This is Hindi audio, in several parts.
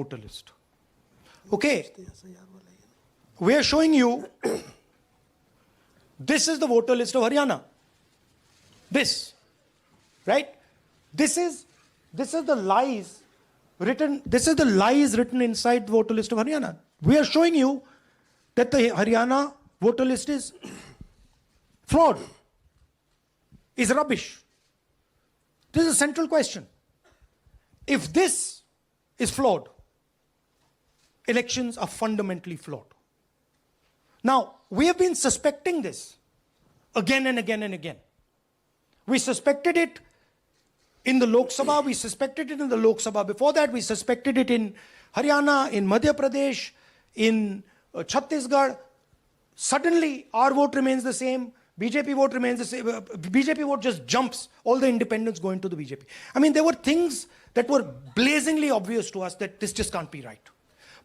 voter list. Okay, we are showing you, this is the voter list of Haryana. This, right? This is the lies written, written inside the voter list of Haryana. We are showing you that the Haryana voter list is fraud, is rubbish. This is a central question. If this is flawed, elections are fundamentally flawed. Now, we have been suspecting this again and again and again. We suspected it in the Lok Sabha, we suspected it in the Lok Sabha. Before that, we suspected it in Haryana, in Madhya Pradesh, in Chhattisgarh. Suddenly, our vote remains the same. BJP vote remains the same. BJP vote just jumps. All the independents go into the BJP. I mean, there were things that were blazingly obvious to us that this just can't be right.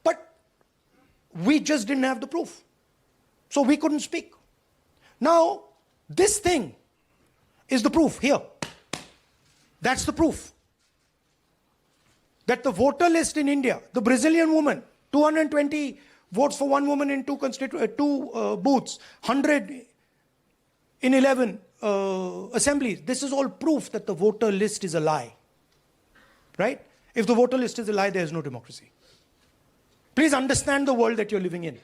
But we just didn't have the proof. So we couldn't speak. Now, this thing is the proof here. That's the proof. That the voter list in India, the Brazilian woman, 220 votes for one woman in two booths, 100 in 11 assemblies. This is all proof that the voter list is a lie. Right? If the voter list is a lie, there is no democracy. Please understand the world that you're living in.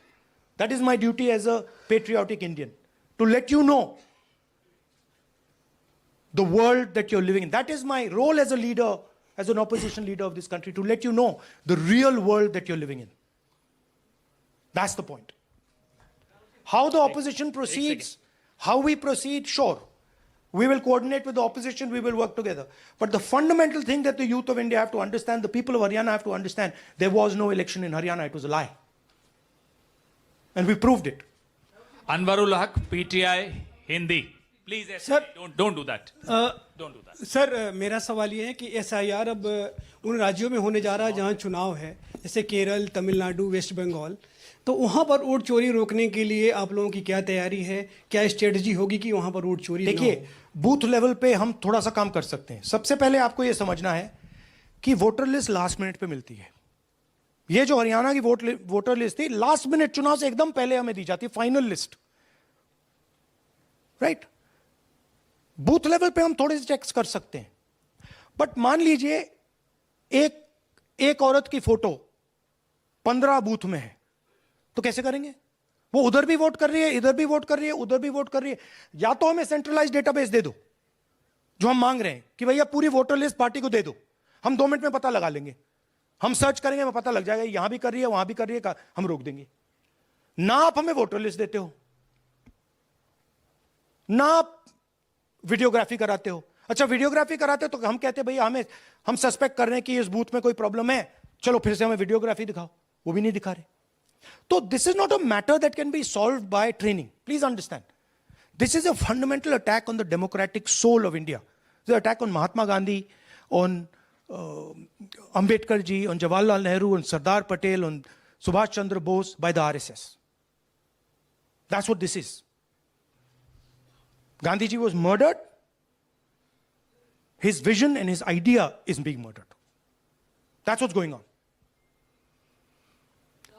That is my duty as a patriotic Indian, to let you know the world that you're living in. That is my role as a leader, as an opposition leader of this country, to let you know the real world that you're living in. That's the point. How the opposition proceeds, how we proceed, sure. We will coordinate with the opposition, we will work together. But the fundamental thing that the youth of India have to understand, the people of Haryana have to understand, there was no election in Haryana, it was a lie. And we proved it. Anwarul Haq, PTI, Hindi. Please, Sir, don't do that. Don't do that. Sir मेरा सवाल ये है कि SIR अब उन राज्यों में होने जा रहा है जहां चुनाव है, जैसे केरल, तमिलनाडु, वेस्ट बंगाल, तो वहां पर वोट चोरी रोकने के लिए आप लोगों की क्या तैयारी है, क्या स्ट्रेटजी होगी कि वहां पर वोट चोरी? देखिए, बूथ लेवल पे हम थोड़ा सा काम कर सकते हैं. सबसे पहले आपको ये समझना है कि वोटर लिस्ट लास्ट मिनट पे मिलती है. ये जो हरियाणा की वोटर लिस्ट थी, लास्ट मिनट चुनाव से एकदम पहले हमें दी जाती है final list. Right? Booth level पे हम थोड़े से चेक्स कर सकते हैं. बट मान लीजिए एक औरत की फोटो 15 बूथ में है, तो कैसे करेंगे? वो उधर भी वोट कर रही है, इधर भी वोट कर रही है, उधर भी वोट कर रही है. या तो हमें सेंट्रलाइज्ड डेटाबेस दे दो, जो हम मांग रहे हैं कि भैया पूरी वोटर लिस्ट पार्टी को दे दो, हम 2 मिनट में पता लगा लेंगे, हम सर्च करेंगे, हमें पता लग जाएगा यहां भी कर रही है, वहां भी कर रही है, हम रोक देंगे. ना आप हमें वोटर लिस्ट देते हो, ना आप वीडियोग्राफी कराते हो. अच्छा, वीडियोग्राफी कराते हो तो हम कहते हैं भैया हम सस्पेक्ट कर रहे हैं कि इस बूथ में कोई प्रॉब्लम है, चलो फिर से हमें वीडियोग्राफी दिखाओ. वो भी नहीं दिखा रहे. So this is not a matter that can be solved by training. Please understand. This is a fundamental attack on the democratic soul of India. It's an attack on Mahatma Gandhi, on Ambedkar ji, on Jawaharlal Nehru, on Sardar Patel, on Subhash Chandra Bose by the RSS. That's what this is. Gandhi ji was murdered. His vision and his idea is being murdered. That's what's going on.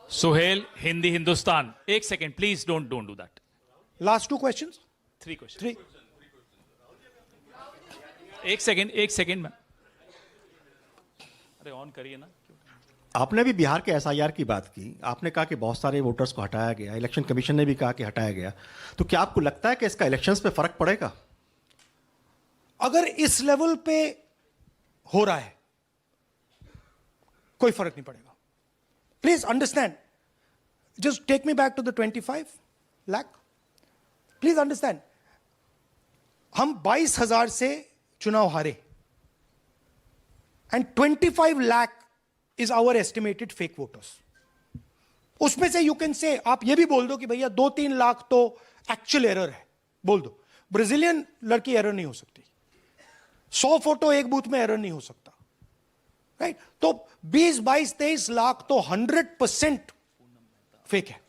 Suhail, Hindi, Hindustan. Ek second, please don't do that. Last 2 questions? 3 questions. 3. एक सेकंड में. अरे ऑन करिए ना. आपने भी बिहार के SIR की बात की. आपने कहा कि बहुत सारे वोटर्स को हटाया गया, इलेक्शन कमीशन ने भी कहा कि हटाया गया. तो क्या आपको लगता है कि इसका इलेक्शंस पे फर्क पड़ेगा? अगर इस लेवल पे हो रहा है, कोई फर्क नहीं पड़ेगा. Please understand. Just take me back to the 25 lakh. Please understand. हम 22,000 से चुनाव हारे. And 25 lakh is our estimated fake voters. उसमें से you can say, आप ये भी बोल दो कि भैया 2-3 लाख तो actual error है. बोल दो. ब्राजीलियन लड़की एरर नहीं हो सकती. 100 फोटो एक बूथ में एरर नहीं हो सकता. राइट? तो 20-22-23 लाख तो 100% फेक है.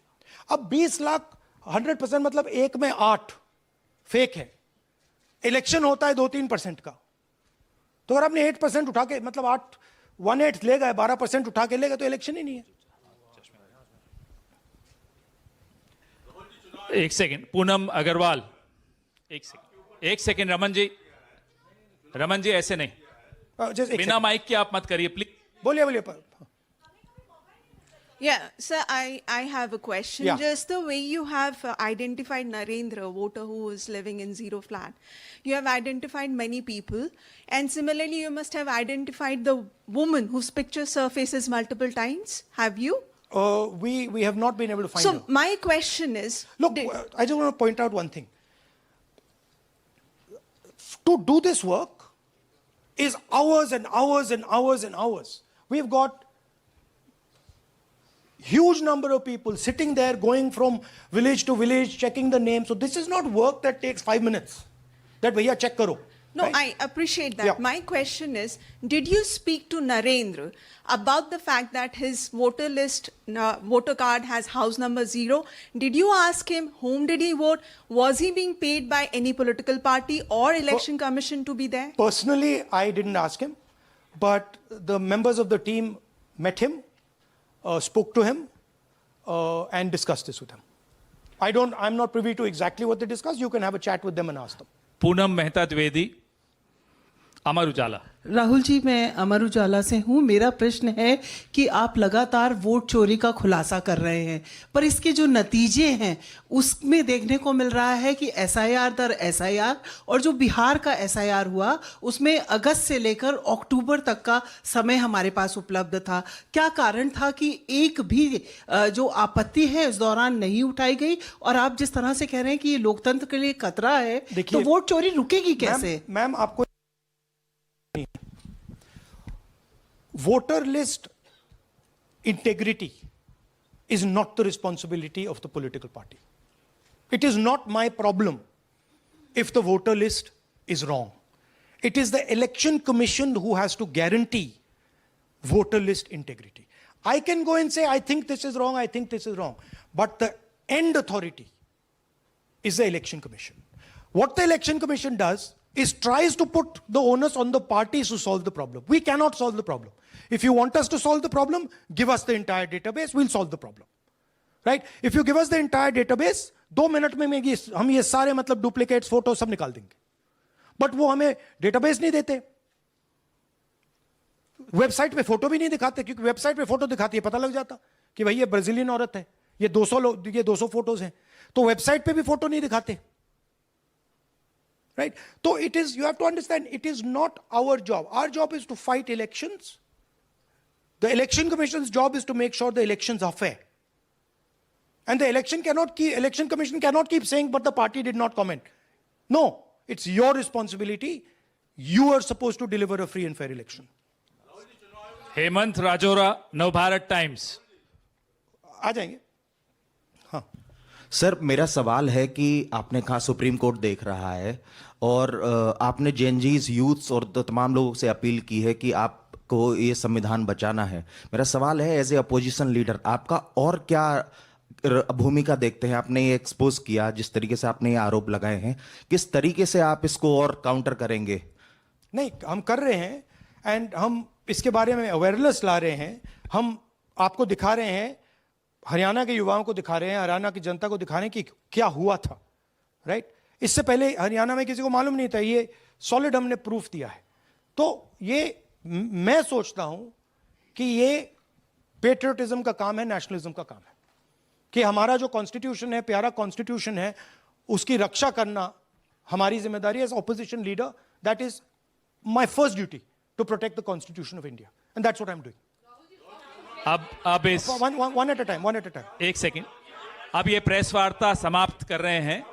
अब 20 लाख 100% मतलब 1 में 8 फेक है. इलेक्शन होता है 2-3% का, तो अगर आपने 8% उठा के मतलब 8 1/8 ले गए, 12% उठा के ले गए, तो इलेक्शन ही नहीं है। एक सेकंड, पूनम अग्रवाल, एक सेकंड रमन जी ऐसे नहीं, Just एक बिना माइक के आप मत करिए प्लीज। बोलिए बोलिए। Yeah, sir, I have a question. Yeah. Just the way you have identified Narendra, a voter who is living in zero flat, you have identified many people, and similarly, you must have identified the woman whose picture surfaces multiple times. Have you? We have not been able to find So her. my question is, Look, I just want to point out one thing. To do this work is hours and hours and hours and hours. We've got huge number of people sitting there, going from village to village, checking the names. So this is not work that takes 5 minutes. That bhaiya check karo. no, right? I appreciate that. Yeah. My question is, did you speak to Narendra about the fact that his voter list, voter card has house number 0? Did you ask him whom did he vote? Was he being paid by any political party or election commission to be there? Personally, I didn't ask him, but the members of the team met him, spoke to him, and discussed this with him. I'm not privy to exactly what they discussed. You can have a chat with them and ask them. Poonam Mehta Dwivedi, Amar Ujala. Rahul ji, मैं अमर उजाला से हूँ। मेरा प्रश्न है कि आप लगातार वोट चोरी का खुलासा कर रहे हैं, पर इसके जो नतीजे हैं उसमें देखने को मिल रहा है कि एसआईआर दर एसआईआर, और जो बिहार का एसआईआर हुआ उसमें अगस्त से लेकर अक्टूबर तक का समय हमारे पास उपलब्ध था। क्या कारण था कि एक भी जो आपत्ति है इस दौरान नहीं उठाई गई? और आप जिस तरह से कह रहे हैं कि ये लोकतंत्र के लिए खतरा है, तो देखिए, वोट चोरी रुकेगी कैसे? मैम आपको voter list integrity is not the responsibility of the political party. It is not my problem if the voter list is wrong. It is the election commission who has to guarantee voter list integrity. I can go and say, I think this is wrong, I think this is wrong. But the end authority is the election commission. What the election commission does is tries to put the onus on the parties to solve the problem. We cannot solve the problem. If you want us to solve the problem, give us the entire database, we'll solve the problem. Right? If you give us the entire database, 2 minute में हम ये सारे मतलब डुप्लीकेट्स फोटो सब निकाल देंगे। बट वो हमें डेटाबेस नहीं देते, वेबसाइट पे फोटो भी नहीं दिखाते, क्योंकि वेबसाइट पे फोटो दिखाती है पता लग जाता कि भाई ये ब्राजीलियन औरत है, ये 200 फोटोज हैं, तो वेबसाइट पे भी फोटो नहीं दिखाते। Right? So it is, you have to understand, it is not our job. Our job is to fight elections. The election commission's job is to make sure the elections are fair. And the election commission cannot keep saying, but the party did not comment. No, it's your responsibility. You are supposed to deliver a free and fair election. Hemant Rajora, Navbharat Times. आ जाएंगे। हाँ। सर, मेरा सवाल है कि आपने कहा सुप्रीम कोर्ट देख रहा है, और आपने जेएनजीज, यूथ्स और तमाम लोगों से अपील की है कि आपको ये संविधान बचाना है। मेरा सवाल है, एज ए अपोजिशन लीडर आपका और क्या भूमिका देखते हैं? आपने ये एक्सपोज किया, जिस तरीके से आपने ये आरोप लगाए हैं, किस तरीके से आप इसको और काउंटर करेंगे? नहीं, हम कर रहे हैं, एंड हम इसके बारे में अवेयरनेस ला रहे हैं। हम आपको दिखा रहे हैं, हरियाणा के युवाओं को दिखा रहे हैं, हरियाणा की जनता को दिखा रहे हैं कि क्या हुआ था। राइट? इससे पहले हरियाणा में किसी को मालूम नहीं था, ये सॉलिड हमने प्रूफ दिया है। तो ये मैं सोचता हूं कि ये पेट्रियटिज्म का काम है, नेशनलिज्म का काम है, कि हमारा जो कॉन्स्टिट्यूशन है, प्यारा कॉन्स्टिट्यूशन है, उसकी रक्षा करना हमारी जिम्मेदारी है as opposition leader. That is my first duty, to protect the constitution of India, and that's what I am doing. अब इस one at a time. एक सेकंड, अब ये प्रेस वार्ता समाप्त कर रहे हैं।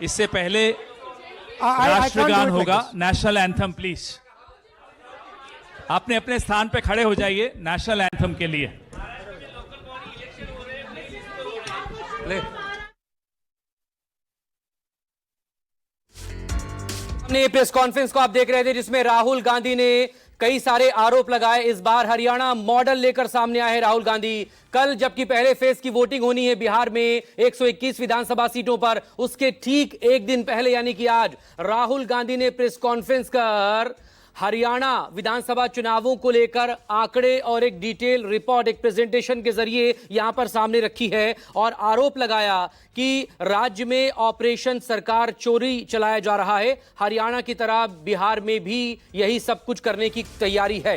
इससे पहले I can't do राष्ट्रगान it like होगा, this. National anthem please. आपने अपने स्थान पे खड़े हो जाइए नेशनल एंथम के लिए। ने प्रेस कॉन्फ्रेंस को आप देख रहे थे, जिसमें राहुल गांधी ने कई सारे आरोप लगाए। इस बार हरियाणा मॉडल लेकर सामने आए हैं राहुल गांधी। कल जबकि पहले फेज की वोटिंग होनी है बिहार में 121 विधानसभा सीटों पर, उसके ठीक एक दिन पहले यानी कि आज राहुल गांधी ने प्रेस कॉन्फ्रेंस कर हरियाणा विधानसभा चुनावों को लेकर आंकड़े और एक डिटेल रिपोर्ट, एक प्रेजेंटेशन के जरिए यहां पर सामने रखी है और आरोप लगाया कि राज्य में ऑपरेशन सरकार चोरी चलाया जा रहा है। हरियाणा की तरह बिहार में भी यही सब कुछ करने की तैयारी है।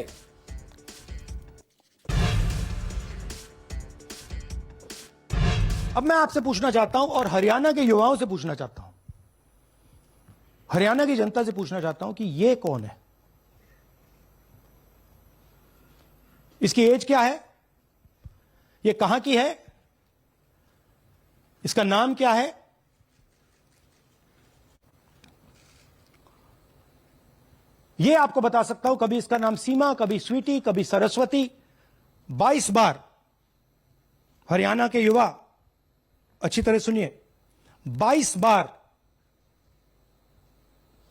अब मैं आपसे पूछना चाहता हूं और हरियाणा के युवाओं से पूछना चाहता हूं, हरियाणा की जनता से पूछना चाहता हूं कि ये कौन है, इसकी एज क्या है, ये कहां की है, इसका नाम क्या है। ये आपको बता सकता हूं, कभी इसका नाम सीमा, कभी स्वीटी, कभी सरस्वती। 22 बार हरियाणा के युवा, अच्छी तरह सुनिए, 22 बार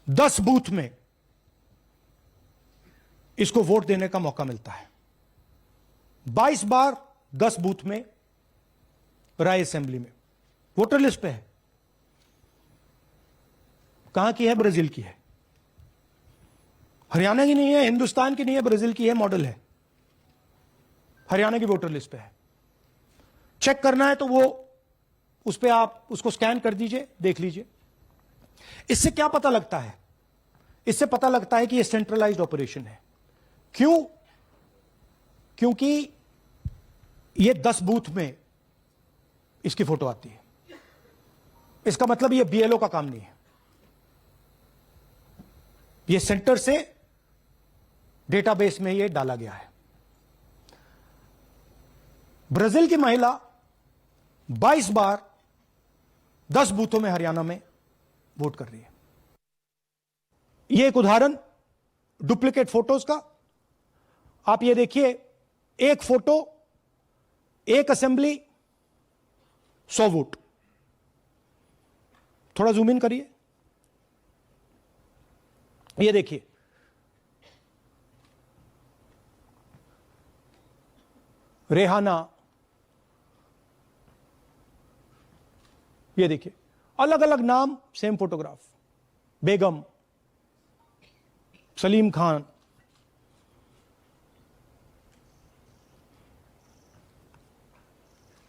10 बूथ में इसको वोट देने का मौका मिलता है। 22 बार 10 बूथ में राय असेंबली में वोटर लिस्ट पे है। कहां की है? ब्राजील की है, हरियाणा की नहीं है, हिंदुस्तान की नहीं है, ब्राजील की है, मॉडल है, हरियाणा की वोटर लिस्ट पे है। चेक करना है तो वो उस पे आप उसको स्कैन कर दीजिए, देख लीजिए। इससे क्या पता लगता है? इससे पता लगता है कि यह सेंट्रलाइज्ड ऑपरेशन है। क्यों? क्योंकि ये 10 बूथ में इसकी फोटो आती है। इसका मतलब ये बीएलओ का काम नहीं है, ये सेंटर से डेटाबेस में ये डाला गया है। ब्राजील की महिला 22 बार 10 बूथों में हरियाणा में वोट कर रही है। यह एक उदाहरण डुप्लीकेट फोटोज का। आप ये देखिए, एक फोटो, एक असेंबली, 100 वोट। थोड़ा जूम इन करिए, ये देखिए, रेहाना, ये देखिए, अलग अलग नाम, सेम फोटोग्राफ। बेगम, सलीम खान,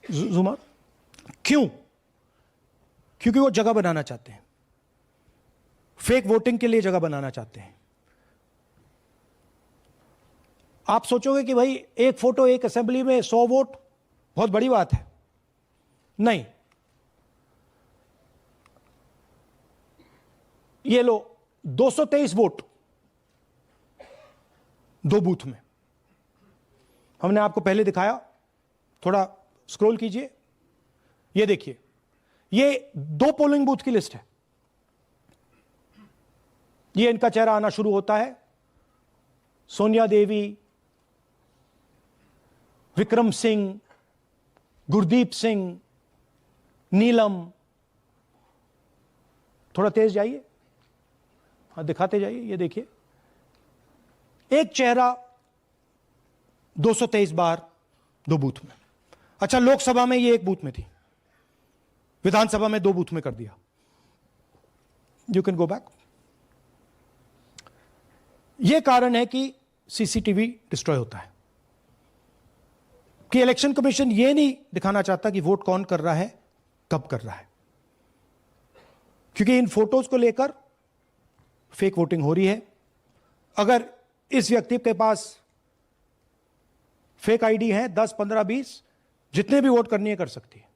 जुमर। क्यों? क्योंकि वो जगह बनाना चाहते हैं, फेक वोटिंग के लिए जगह बनाना चाहते हैं। आप सोचोगे कि भाई एक फोटो, एक असेंबली में 100 वोट बहुत बड़ी बात है। नहीं, ये लो 223 वोट 2 बूथ में। हमने आपको पहले दिखाया, थोड़ा स्क्रॉल कीजिए, ये देखिए, ये 2 पोलिंग बूथ की लिस्ट है। ये इनका चेहरा आना शुरू होता है, सोनिया देवी, विक्रम सिंह, गुरदीप सिंह, नीलम। थोड़ा तेज जाइए, हाँ दिखाते जाइए, ये देखिए, एक चेहरा 223 बार 2 बूथ में। अच्छा, लोकसभा में ये 1 बूथ में थी, विधानसभा में 2 बूथ में कर दिया। You can go back. यह कारण है कि सीसीटीवी डिस्ट्रॉय होता है, कि इलेक्शन कमीशन यह नहीं दिखाना चाहता कि वोट कौन कर रहा है, कब कर रहा है, क्योंकि इन फोटोज को लेकर फेक वोटिंग हो रही है। अगर इस व्यक्ति के पास फेक आईडी है 10, 15, 20, जितने भी वोट करनी है कर सकती है।